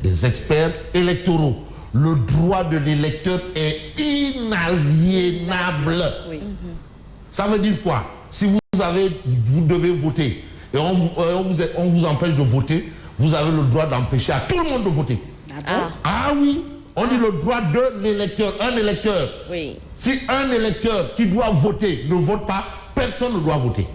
des experts électoraux. Le droit de l'électeur est inaliénable. Oui. Ça veut dire quoi? Si vous devez voter et on vous empêche de voter, vous avez le droit d'empêcher à tout le monde de voter. Ah oui, on dit le droit de l'électeur. Un électeur. Oui. Si un électeur qui doit voter ne vote pas, personne ne doit voter.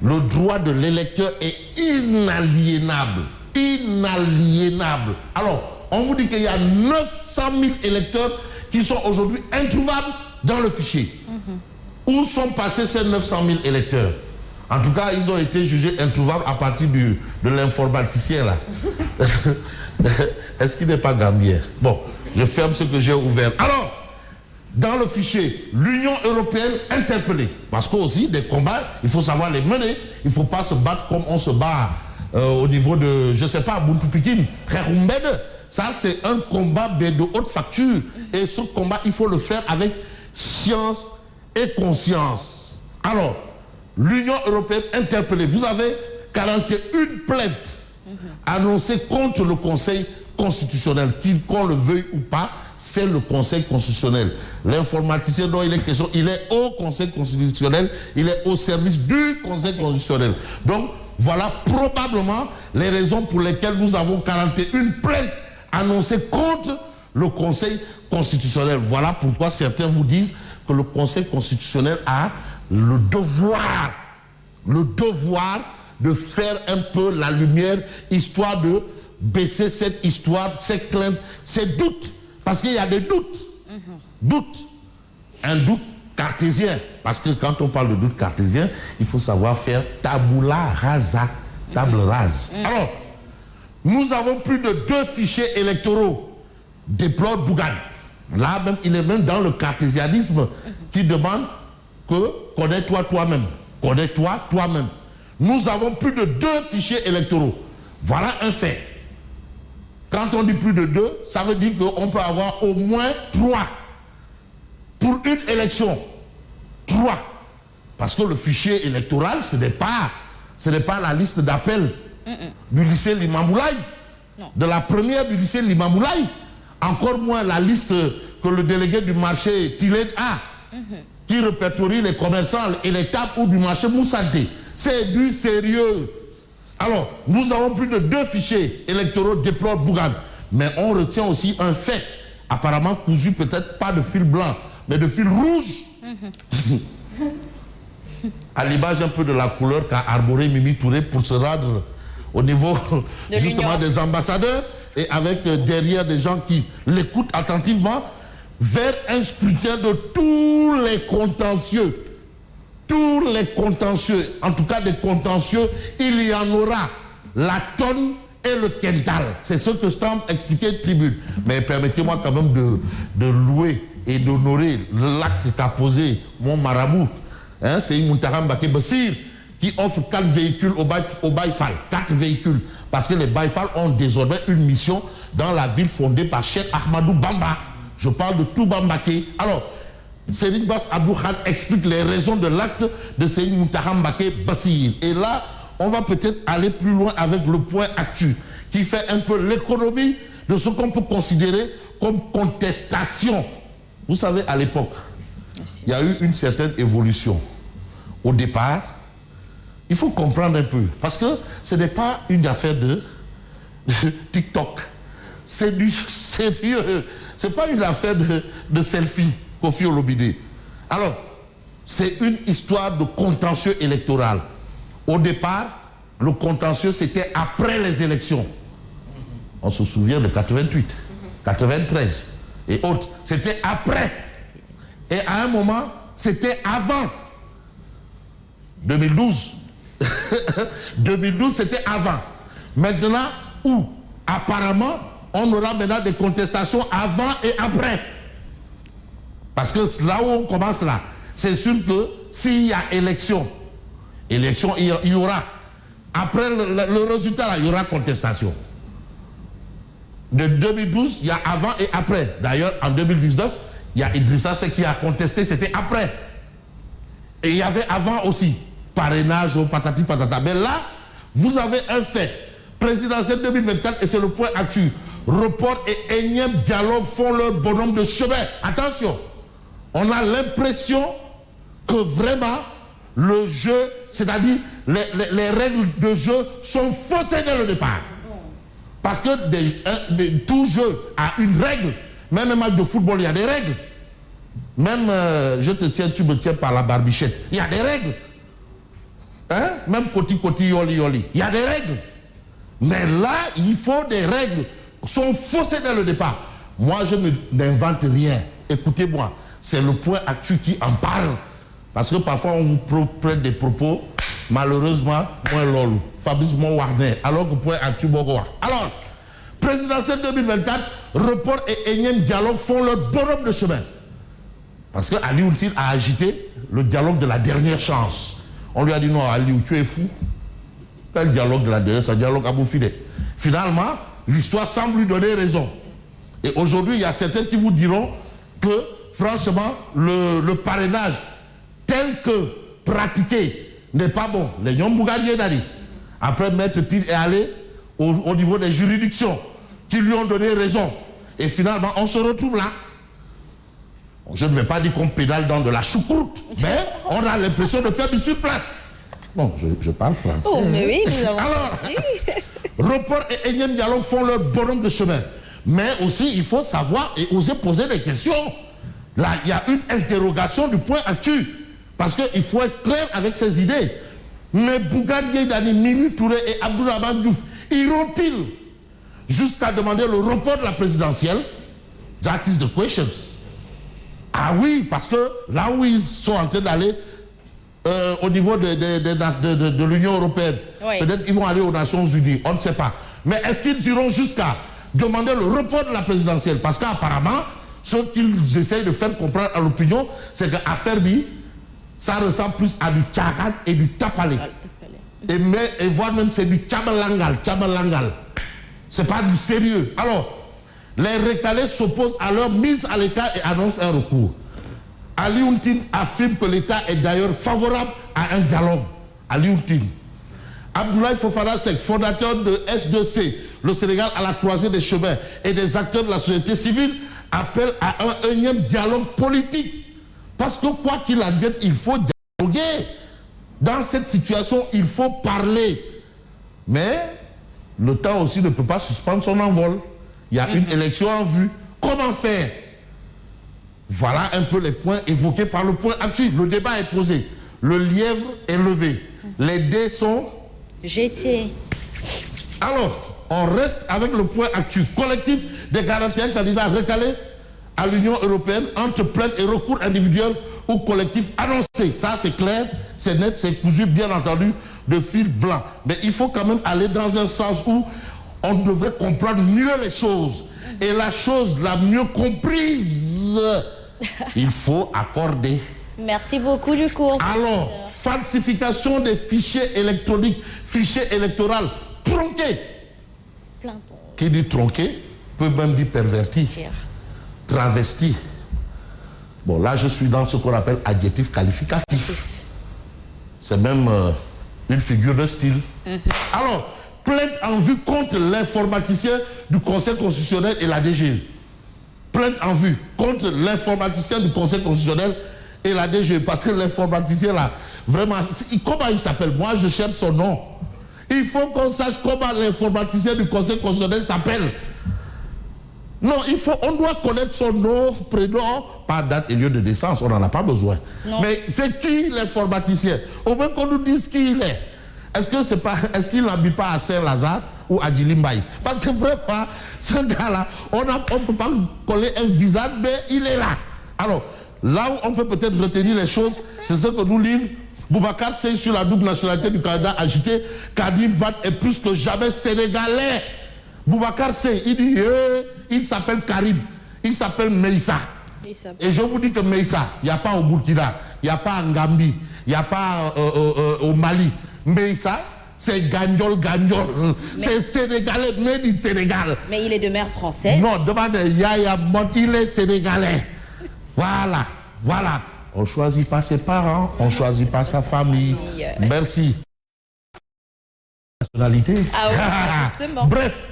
Le droit de l'électeur est inaliénable. Inaliénable. Alors, on vous dit qu'il y a 900 000 électeurs qui sont aujourd'hui introuvables dans le fichier. Où sont passés ces 900 000 électeurs? En tout cas, ils ont été jugés introuvables à partir de l'informaticien là. Est-ce qu'il n'est pas gambien? Bon, je ferme ce que j'ai ouvert. Alors, dans le fichier, l'Union européenne interpellée. Parce qu'aussi, des combats, il faut savoir les mener. Il ne faut pas se battre comme on se bat au niveau de, je ne sais pas, Buntu Pikin, Kheroumbede. Ça, c'est un combat de haute facture. Et ce combat, il faut le faire avec science et conscience. Alors, l'Union européenne interpellée. Vous avez 41 plaintes annoncées contre le Conseil constitutionnel. Qu'on le veuille ou pas, c'est le Conseil constitutionnel. L'informaticien dont il est question, il est au Conseil constitutionnel, il est au service du Conseil constitutionnel. Donc, voilà probablement les raisons pour lesquelles nous avons 41 plaintes annoncées contre le Conseil constitutionnel. Voilà pourquoi certains vous disent que le Conseil constitutionnel a le devoir de faire un peu la lumière, histoire de baisser cette histoire, ces craintes, ces doutes. Parce qu'il y a des doutes. Doutes. Un doute cartésien. Parce que quand on parle de doute cartésien, il faut savoir faire tabula rasa, table rase. Alors, nous avons plus de 2 fichiers électoraux, déplore Bougane. Là, même, il est même dans le cartésianisme qui demande que connais-toi toi-même. Connais-toi toi-même. Nous avons plus de 2 fichiers électoraux. Voilà un fait. Quand on dit plus de 2, ça veut dire qu'on peut avoir au moins 3 pour une élection. 3. Parce que le fichier électoral, ce n'est pas la liste d'appel du lycée Limamoulaye, de la première du lycée Limamoulaye. Encore moins la liste que le délégué du marché Tilène a, qui répertorie les commerçants et les tables ou du marché Moussanté. C'est du sérieux. Alors, nous avons plus de 2 fichiers électoraux, déplore Bougane. Mais on retient aussi un fait, apparemment cousu peut-être pas de fil blanc, mais de fil rouge. À l'image un peu de la couleur qu'a arboré Mimi Touré pour se rendre au niveau justement des ambassadeurs et avec derrière des gens qui l'écoutent attentivement vers un scrutin de tous les contentieux. Tous les contentieux, en tout cas des contentieux, il y en aura la tonne et le quintal. C'est ce que Stamp expliquait Tribune. Mais permettez-moi quand même de louer et d'honorer l'acte qu'a posé mon marabout. Hein, c'est Muntaha Mbacké Bassir qui offre 4 véhicules au Baïfal. 4 véhicules. Parce que les Baïfal ont désormais une mission dans la ville fondée par Cheikh Ahmadou Bamba. Je parle de Touba Mbacké. Alors, Serigne Bass Abdou Khan explique les raisons de l'acte de Serigne Muntaha Mbacké Bassir. Et là, on va peut-être aller plus loin avec le point actu, qui fait un peu l'économie de ce qu'on peut considérer comme contestation. Vous savez, à l'époque, il y a eu une certaine évolution. Au départ, il faut comprendre un peu, parce que ce n'est pas une affaire de TikTok. C'est du sérieux. Ce n'est pas une affaire de selfie. Kofi Olomide. Alors, c'est une histoire de contentieux électoral. Au départ, le contentieux, c'était après les élections. On se souvient de 88, 93 et autres. C'était après. Et à un moment, c'était avant. 2012. 2012, c'était avant. Maintenant, où apparemment, on aura maintenant des contestations avant et après. Parce que là où on commence là, c'est sûr que s'il y a élection, il y aura. Après le résultat, là, il y aura contestation. De 2012, il y a avant et après. D'ailleurs, en 2019, il y a Idrissa Seck qui a contesté, c'était après. Et il y avait avant aussi. Parrainage, patati patata. Mais là, vous avez un fait. Présidentielle 2024, et c'est le point actu. Report et énième dialogue font leur bonhomme de chemin. Attention, on a l'impression que vraiment le jeu, c'est-à-dire les règles de jeu sont faussées dès le départ. Parce que tout jeu a une règle. Même un match de football, il y a des règles. Même je te tiens, tu me tiens par la barbichette. Il y a des règles. Hein? Même koti yoli yoli. Il y a des règles. Mais là, il faut des règles. Sont faussées dès le départ. Moi, je n'invente rien. Écoutez-moi, c'est le point actu qui en parle. Parce que parfois, on vous prête des propos, malheureusement, moins lolo. Fabrice Warner. Alors que point actu, alors, présidentielle 2024, report et énième dialogue font leur bonhomme de chemin. Parce que Ali Outil a agité le dialogue de la dernière chance. On lui a dit non, Ali, tu es fou. Quel dialogue de la dernière chance? Dialogue à Boufide. Finalement, l'histoire semble lui donner raison. Et aujourd'hui, il y a certains qui vous diront que, franchement, le parrainage tel que pratiqué n'est pas bon. Les Nyombougadier Dari. Après, Maître Til est allé au niveau des juridictions qui lui ont donné raison. Et finalement, on se retrouve là. Je ne vais pas dire qu'on pédale dans de la choucroute, mais on a l'impression de faire du surplace. Bon, je parle français. Oh, mais oui, nous avons... Alors, report et énième dialogue font leur bonhomme de chemin. Mais aussi, il faut savoir et oser poser des questions. Là, il y a une interrogation du point actu. Parce qu'il faut être clair avec ses idées. Mais Bougane Gueye Dany, Mimi Touré et Abdourahmane Diouf iront-ils jusqu'à demander le report de la présidentielle? That is the question. Ah oui, parce que là où ils sont en train d'aller, au niveau de l'Union européenne, oui, peut-être ils vont aller aux Nations Unies, on ne sait pas. Mais est-ce qu'ils iront jusqu'à demander le report de la présidentielle? Parce qu'apparemment, ce qu'ils essayent de faire comprendre à l'opinion, c'est que l'affaire B, ça ressemble plus à du tchagat et du tapalé. Et voire même c'est du tchabalangal. C'est pas du sérieux. Alors, les recalés s'opposent à leur mise à l'écart et annoncent un recours. Ali Outil affirme que l'État est d'ailleurs favorable à un dialogue. Ali Outil. Abdoulaye Fofana Seck, fondateur de S2C, le Sénégal à la croisée des chemins, et des acteurs de la société civile, appelle à un énième dialogue politique. Parce que quoi qu'il advienne, il faut dialoguer. Dans cette situation, il faut parler. Mais le temps aussi ne peut pas suspendre son envol. Il y a une élection en vue. Comment faire? Voilà un peu les points évoqués par le point actu. Le débat est posé. Le lièvre est levé. Les dés sont jetés. Alors, on reste avec le point actu. Collectif des 41 candidats recalés à l'Union européenne entre plainte et recours individuel ou collectif annoncé. Ça, c'est clair, c'est net, c'est cousu, bien entendu, de fil blanc. Mais il faut quand même aller dans un sens où on devrait comprendre mieux les choses. Et la chose la mieux comprise, il faut accorder. Merci beaucoup du cours. Alors, falsification des fichiers électroniques, fichiers électoraux tronqués. Qui dit tronqué peut même dire perverti, travesti. Bon, là, je suis dans ce qu'on appelle adjectif qualificatif. C'est même une figure de style. Alors, plainte en vue contre l'informaticien du Conseil constitutionnel et la DGE. Plainte en vue contre l'informaticien du Conseil constitutionnel et la DGE. Parce que l'informaticien, là, vraiment, comment il s'appelle? Moi, je cherche son nom. Il faut qu'on sache comment l'informaticien du Conseil constitutionnel s'appelle. Non, on doit connaître son nom, prénom, pas date et lieu de naissance, on n'en a pas besoin. Non. Mais c'est qui l'informaticien? Au moins qu'on nous dise qui il est. Est-ce qu'il n'habite pas à Saint-Lazare ou à Djilimbaï? Parce que vraiment, ce gars-là, on ne peut pas coller un visage, mais il est là. Alors, là où on peut peut-être retenir les choses, c'est ce que nous livre Boubacar Seye sur la double nationalité du Canada agité. Kadim Wade est plus que jamais sénégalais. Boubacar Seye, il dit, il s'appelle Karim, il s'appelle Meïssa. Et je vous dis que Meïssa, il n'y a pas au Burkina, il n'y a pas en Gambie, il n'y a pas au Mali. Meïssa, c'est Gagnol. C'est sénégalais, mais du Sénégal. Mais il est de mère française. Non, demandez, Yaya Mod, il est sénégalais. Voilà. On ne choisit pas ses parents, on ne choisit pas sa famille. Merci. Ah oui, justement. Bref.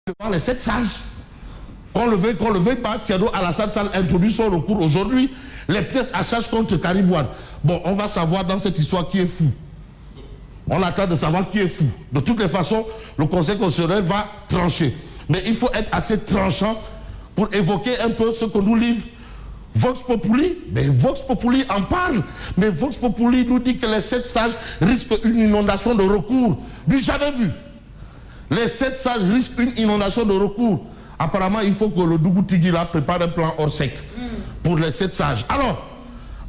Devant les 7 sages. Qu'on le veuille pas, Thierno Alassane Sall introduit son recours aujourd'hui. Les pièces à charge contre Karim Wade. Bon, on va savoir dans cette histoire qui est fou. On attend de savoir qui est fou. De toutes les façons, le Conseil constitutionnel va trancher. Mais il faut être assez tranchant pour évoquer un peu ce que nous livre Vox Populi. Mais Vox Populi en parle. Mais Vox Populi nous dit que les 7 sages risquent une inondation de recours. Du jamais vu. Les 7 sages risquent une inondation de recours. Apparemment, il faut que le Dougou Tigila prépare un plan hors sec pour les 7 sages. Alors,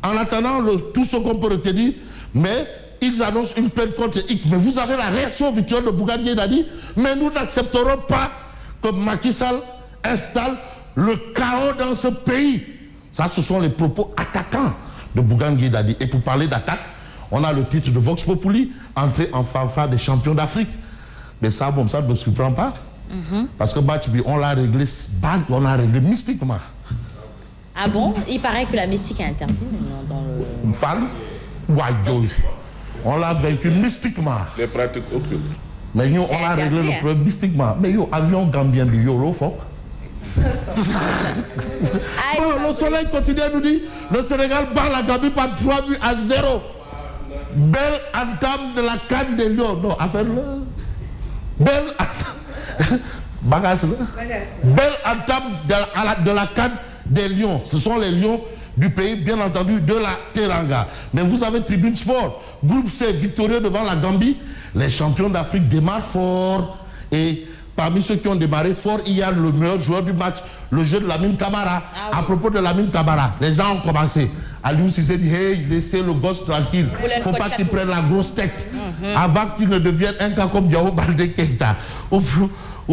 en attendant tout ce qu'on peut retenir, mais ils annoncent une plainte contre X. Mais vous avez la réaction virtuelle de Bougane Gueye Dany. Mais nous n'accepterons pas que Macky Sall installe le chaos dans ce pays. Ça, ce sont les propos attaquants de Bougane Gueye Dany. Et pour parler d'attaque, on a le titre de Vox Populi, entrée en fanfare des champions d'Afrique. Mais ça, bon, ça ne me surprend pas. Parce que Batchby, on l'a réglé mystiquement. Ah bon? Il paraît que la mystique est interdite maintenant dans le... Fan? On l'a vaincu mystiquement. Les pratiques occultes. Mais nous, on a réglé le problème mystiquement. Mais yo, avion gambien du Yolo, faut. Le Soleil continue à nous dire, le Sénégal bat la Gambie par 3-0. Belle entame de la CAN des Lions. Non, affaire-le. Belle belle entame de la CAN des Lions. Ce sont les Lions du pays, bien entendu, de la Teranga. Mais vous avez Tribune Sport, groupe C victorieux devant la Gambie. Les champions d'Afrique démarrent fort. Et parmi ceux qui ont démarré fort, il y a le meilleur joueur du match, le jeu de Lamine Camara. Ah oui. À propos de Lamine Camara, les gens ont commencé. Aliou Cissé dit, hey, laissez le gosse tranquille. Il ne faut pas qu'il prenne la grosse tête avant qu'il ne devienne un cas comme Diao Baldé Keita ou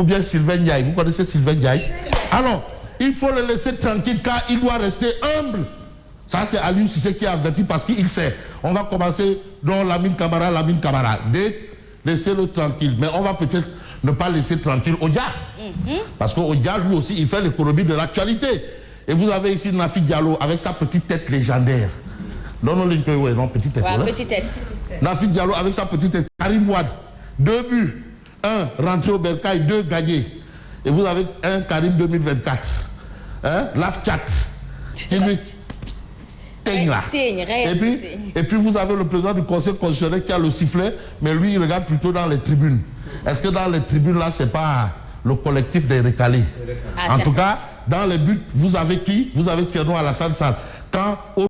bien Sylvain Ndiaye. Vous connaissez Sylvain Ndiaye? Alors, il faut le laisser tranquille car il doit rester humble. Ça, c'est Aliou Cissé qui a averti parce qu'il sait. On va commencer dans Lamine Camara. Laissez-le tranquille. Mais on va peut-être ne pas laisser tranquille Odia. Parce qu'Odia, lui aussi, il fait l'économie de l'actualité. Et vous avez ici Nafi Diallo avec sa petite tête légendaire. Non, petite tête. Ouais, petite tête. Nafi Diallo avec sa petite tête. Karim Wade, 2 buts. 1 rentré au Bercail, 2 gagnés. Et vous avez un Karim 2024. L'Afchat. Qui lui teigne là. Et puis vous avez le président du Conseil constitutionnel qui a le sifflet, mais lui il regarde plutôt dans les tribunes. Est-ce que dans les tribunes là, c'est pas le collectif des récalés? En tout cas, dans les buts, vous avez qui? Vous avez Thierno Alassane Sall. Quand